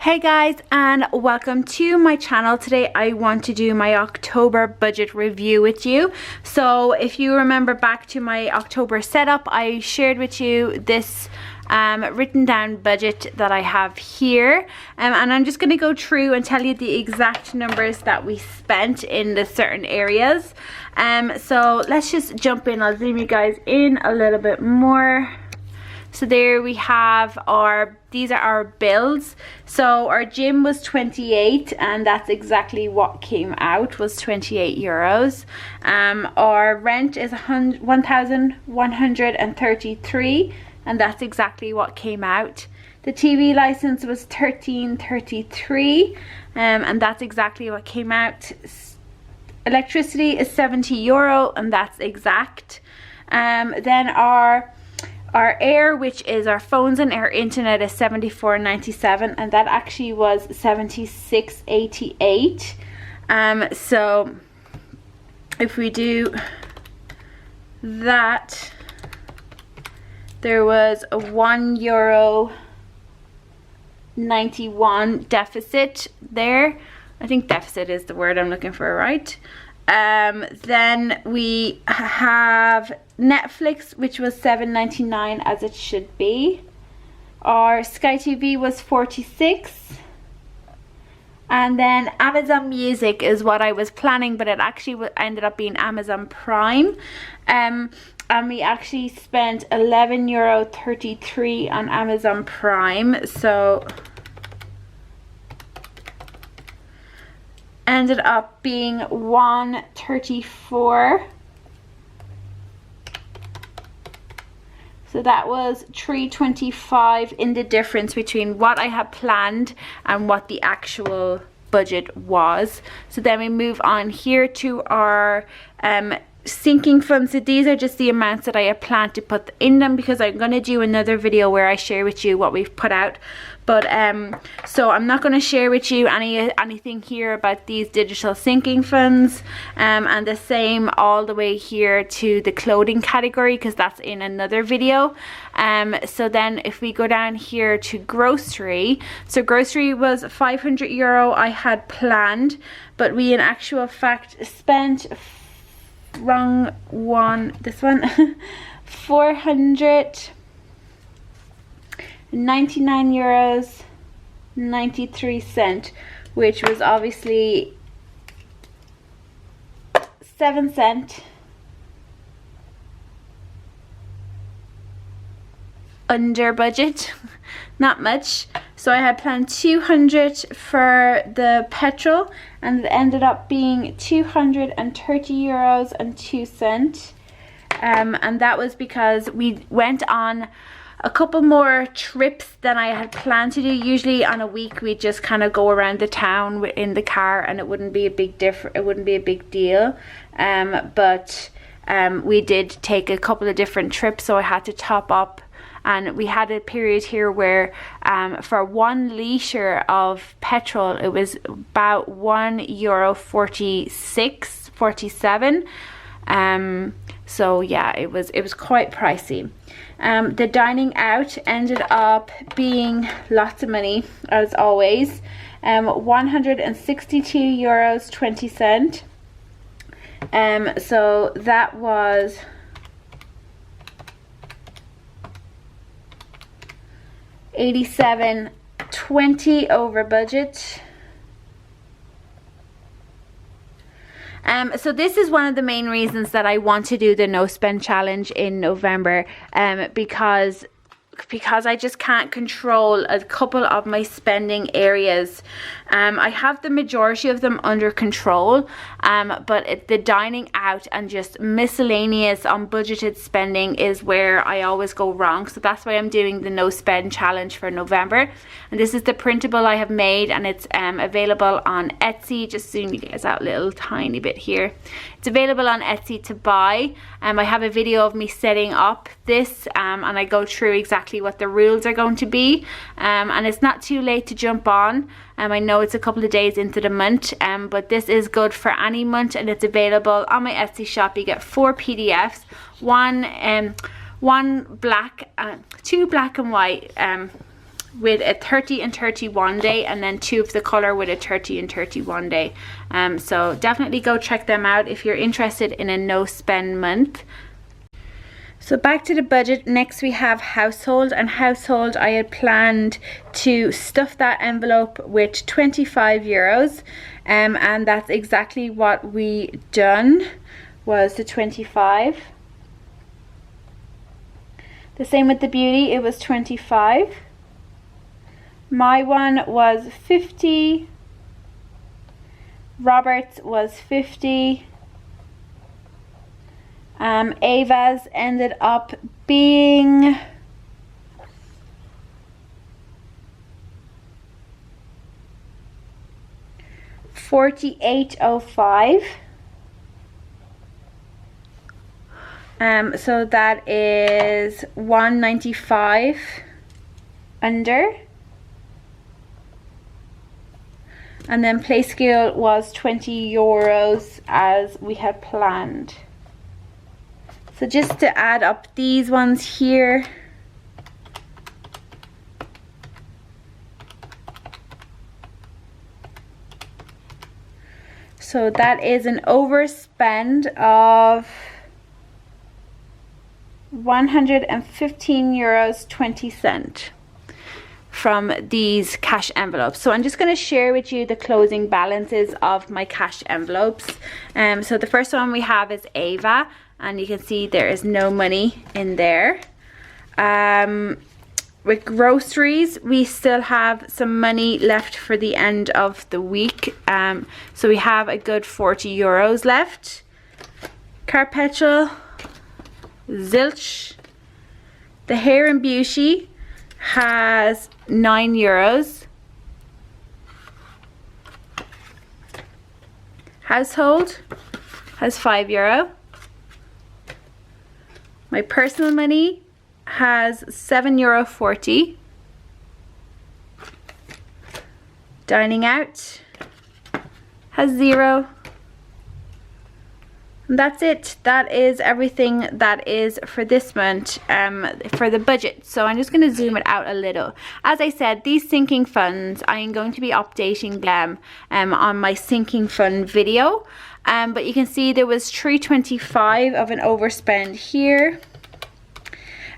Hey guys, and welcome to my channel. Today I want to do my October budget review with you. So if you remember back to my October setup, I shared with you this written down budget that I have here, and I'm just going to go through and tell you the exact numbers that we spent in the certain areas. So let's just jump in. I'll zoom you guys in a little bit more. So there we have these are our bills. So our gym was 28, and that's exactly what came out, was 28 euros. Our rent is 1,133, and that's exactly what came out. The TV license was 1333, and that's exactly what came out. Electricity is 70 euro, and that's exact. Then our air, which is our phones and our internet, is 74.97, and that actually was 76.88. So if we do that, there was a €1.91 deficit there. I think deficit is the word I'm looking for, right? Then we have Netflix, which was $7.99 as it should be. Our Sky TV was 46, and then Amazon Music is what I was planning, but it actually ended up being Amazon Prime, and we actually spent €11.33 on Amazon Prime, so ended up being $134. So that was $325 in the difference between what I had planned and what the actual budget was. So then we move on here to our sinking funds. So these are just the amounts that I had planned to put in them, because I'm going to do another video where I share with you what we've put out. But so I'm not going to share with you anything here about these digital sinking funds, and the same all the way here to the clothing category, because that's in another video. So then if we go down here to grocery, so grocery was 500 euro I had planned, but we in actual fact spent, wrong one, this one, 499 euros 93 cents, which was obviously 7 cents under budget. Not much. So I had planned 200 for the petrol, and it ended up being 230 euros and 2 cents. And that was because we went on a couple more trips than I had planned to do. Usually on a week we just kind of go around the town in the car, and it wouldn't be a big deal. But we did take a couple of different trips, so I had to top up. And we had a period here where for 1 litre of petrol it was about €1.46, 47. So yeah, it was quite pricey. The dining out ended up being lots of money, as always. 162 euros 20 cents. So that was $87.20 over budget. So this is one of the main reasons that I want to do the no spend challenge in November, because I just can't control a couple of my spending areas. I have the majority of them under control, but the dining out and just miscellaneous unbudgeted spending is where I always go wrong. So that's why I'm doing the no spend challenge for November. And this is the printable I have made, and it's available on Etsy. Just zoom you guys out a little tiny bit here. It's available on Etsy to buy. I have a video of me setting up this, and I go through exactly what the rules are going to be. And it's not too late to jump on. I know it's a couple of days into the month, but this is good for any month, and it's available on my Etsy shop. You get 4 PDFs, two black and white with a 30 and 31 day, and then 2 of the color with a 30 and 31 day. So definitely go check them out if you're interested in a no spend month. So back to the budget. Next we have household, and household I had planned to stuff that envelope with 25 euros, and that's exactly what we done, was the 25. The same with the beauty, it was 25. My one was 50. Robert's was 50. Ava's ended up being $48.05. So that is $195 under. And then Play School was 20 euros as we had planned. So just to add up these ones here. So that is an overspend of 115 euros 20 cents from these cash envelopes. So I'm just going to share with you the closing balances of my cash envelopes. So the first one we have is Ava, and you can see there is no money in there. With groceries, we still have some money left for the end of the week. So we have a good 40 euros left. Car petrol, zilch. The hair and beauty has 9 euros. Household has 5 euro. My personal money has €7.40. Dining out has 0. And that's it. That is everything that is for this month for the budget. So I'm just going to zoom it out a little. As I said, these sinking funds, I am going to be updating them on my sinking fund video. But you can see there was 325 of an overspend here.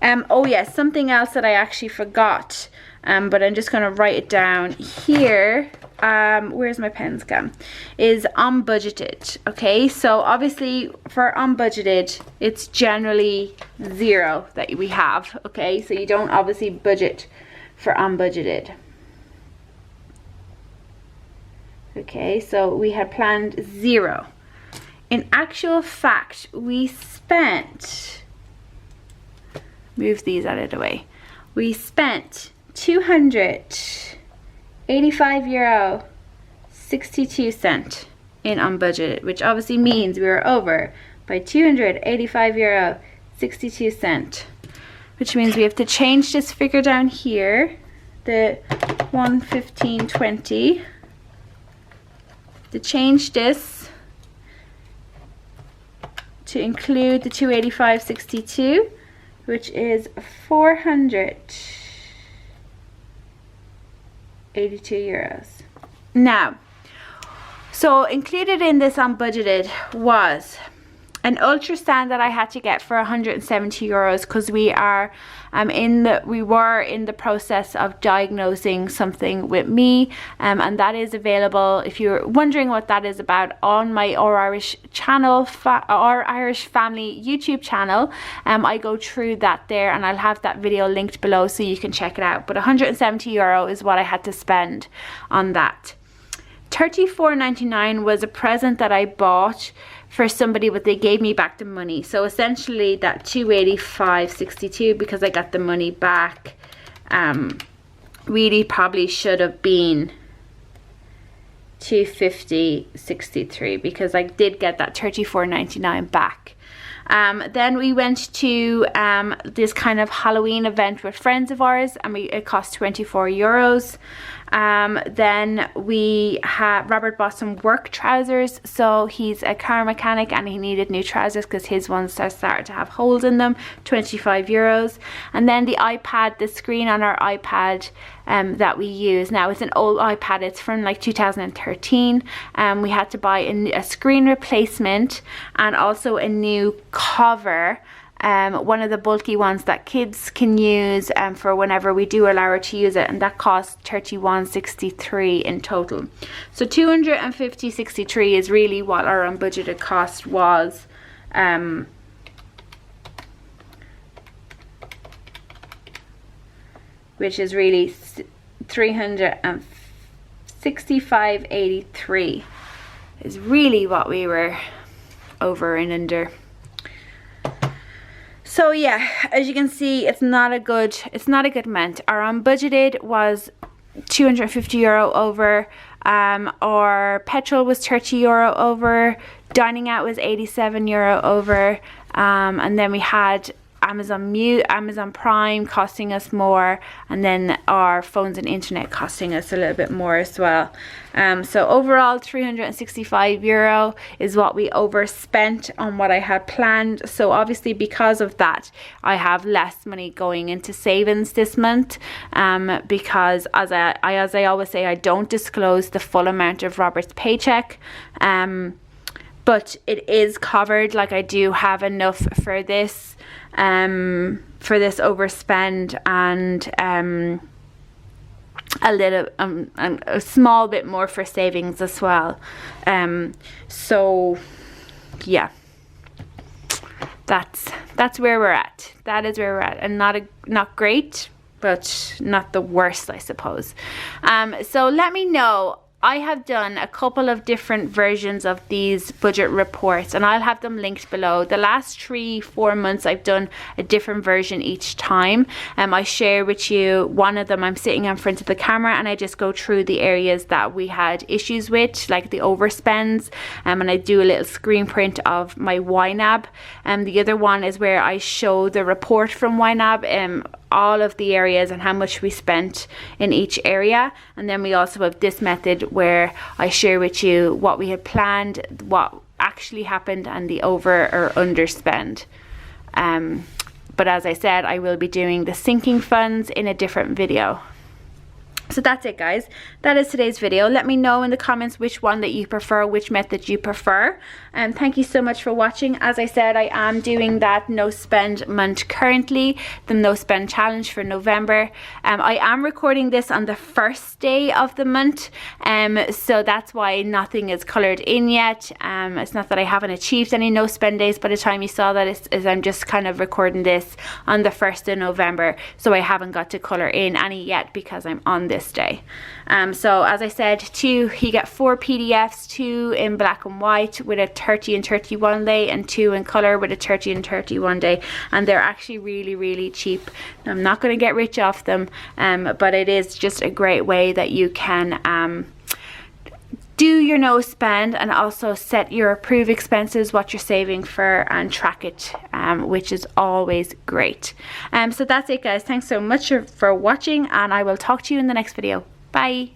Oh yes, something else that I actually forgot, but I'm just going to write it down here. Where's my pen scam? Is unbudgeted. Okay, so obviously for unbudgeted, it's generally 0 that we have. Okay, so you don't obviously budget for unbudgeted. Okay, so we had planned 0. In actual fact, we spent, move these out of the way, we spent €285.62 in unbudgeted, which obviously means we were over by €285.62, which means we have to change this figure down here, the 115.20, to change this to include the 285.62, which is 482 euros. Now, so included in this unbudgeted was an ultrasound that I had to get for 170 euros because we are we were in the process of diagnosing something with me, and that is available, if you're wondering what that is about, on my Our Irish channel, Our Irish Family YouTube channel. I go through that there, and I'll have that video linked below so you can check it out. But 170 euro is what I had to spend on that. 34.99 was a present that I bought for somebody, but they gave me back the money. So essentially that 285.62, because I got the money back, really probably should have been 250.63, because I did get that 34.99 back. Then we went to this kind of Halloween event with friends of ours, and it cost 24 euros. Then we had, Robert bought some work trousers, so he's a car mechanic and he needed new trousers because his ones started to have holes in them, 25 euros. And then the iPad, the screen on our iPad that we use. Now it's an old iPad, it's from like 2013. We had to buy a screen replacement and also a new cover. One of the bulky ones that kids can use for whenever we do allow her to use it, and that cost $31.63 in total. So $250.63 is really what our unbudgeted cost was. Which is really $365.83 is really what we were over and under. So yeah, as you can see, it's not a good month. Our unbudgeted was €250 over. Our petrol was €30 over. Dining out was €87 over. And then we had Amazon Prime costing us more, and then our phones and internet costing us a little bit more as well. So overall €365 is what we overspent on what I had planned. So obviously because of that, I have less money going into savings this month, because as I always say, I don't disclose the full amount of Robert's paycheck. But it is covered. Like, I do have enough for this overspend, and a small bit more for savings as well. So yeah, that's where we're at. That is where we're at, and not great, but not the worst, I suppose. So let me know. I have done a couple of different versions of these budget reports, and I'll have them linked below. The last 3-4 months I've done a different version each time. I share with you one of them. I'm sitting in front of the camera and I just go through the areas that we had issues with, like the overspends, and I do a little screen print of my YNAB. The other one is where I show the report from YNAB, all of the areas and how much we spent in each area. And then we also have this method where I share with you what we had planned, what actually happened, and the over or underspend. But as I said, I will be doing the sinking funds in a different video. So that's it, guys. That is today's video. Let me know in the comments which one that you prefer, which method you prefer. And thank you so much for watching. As I said, I am doing that no spend month currently, the no spend challenge for November. I am recording this on the first day of the month, so that's why nothing is colored in yet. It's not that I haven't achieved any no spend days by the time you saw that. I'm just kind of recording this on the 1st of November, so I haven't got to color in any yet because I'm on this day. So as I said, you get 4 PDFs, 2 in black and white with a 30 and 31 day, and 2 in color with a 30 and 31 day, and they're actually really cheap. I'm not going to get rich off them, but it is just a great way that you can do your no spend and also set your approved expenses, what you're saving for, and track it, which is always great. So that's it, guys. Thanks so much for watching, and I will talk to you in the next video. Bye.